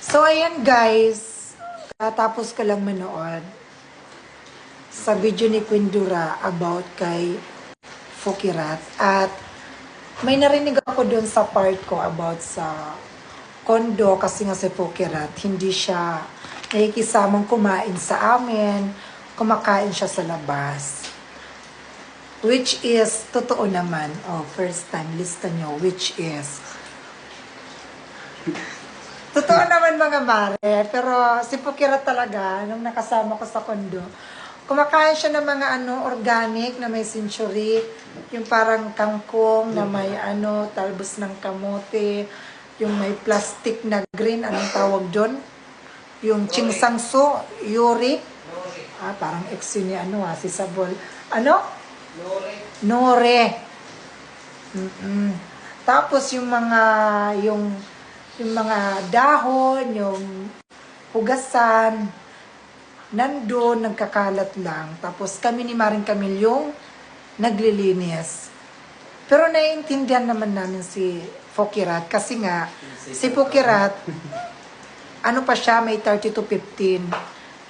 So, ayan guys, katapos ko lang manood sa video ni Quindura about kay Fokirat. At may narinig ako dun sa part ko about sa kondo kasi nga si Fokirat, hindi siya nakikisamang kumain sa amin, kumakain siya sa labas. Which is, totoo naman, first time, lista nyo, which is, totoo naman mga mare, pero si Fokirat talaga, nung nakasama ko sa kondo, kumakain siya ng mga organic na may century, yung parang kangkong na may talbos ng kamote, yung may plastic na green, anong tawag doon? Yung chingsangso, yuri, parang ex yun ni si Sabol. Nore. Tapos yung mga dahon, yung hugasan, nandun, nagkakalat lang. Tapos kami ni Maring Camille yung naglilinis. Pero naiintindihan naman namin si Fokirat kasi nga, si Fokirat, pa siya, may 30 to 15.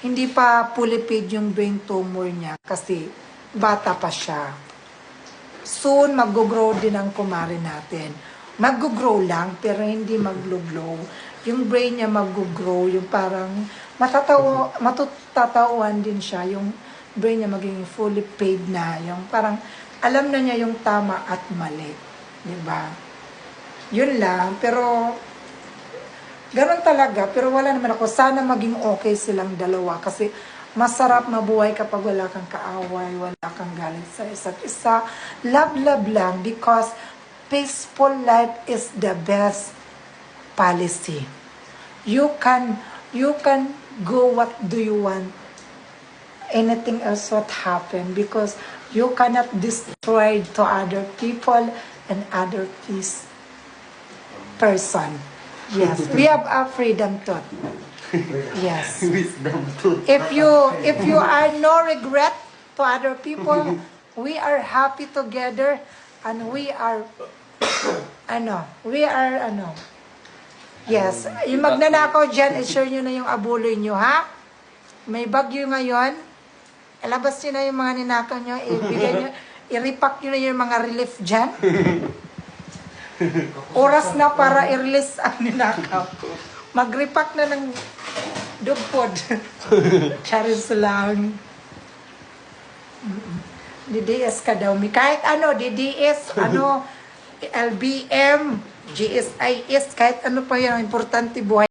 Hindi pa fully paid yung brain tumor niya kasi bata pa siya. Soon, mag-grow din ang kumare natin. Mag-grow lang, pero hindi mag-glow. Yung brain niya mag-grow, yung parang matutatauhan din siya, yung brain niya maging fully paid na, yung parang alam na niya yung tama at mali. Diba? Yun lang, pero ganun talaga, pero wala naman ako. Sana maging okay silang dalawa kasi masarap mabuhay kapag wala kang kaaway, wala kang galit sa isa't isa. Love lang because peaceful life is the best policy. You can go what do you want. Anything else what happen because you cannot destroy to other people and other person. Yes, we have a freedom thought. Yes. Wisdom tooth. If you are no regret to other people, we are happy together and we are yes, yung magnanakaw dyan, i-share nyo na yung abuloy nyo, ha? May bagyo ngayon, ilabas nyo na yung mga ninakaw nyo, ibigay nyo, i-repack nyo na yung mga relief dyan. Oras na para i-release ang ninakaw. Mag-repack na ng dugpod. Charis lang. DDS ka daw. Kahit DDS, LBM, GSIS, kahit ano pa yan, importante buhay.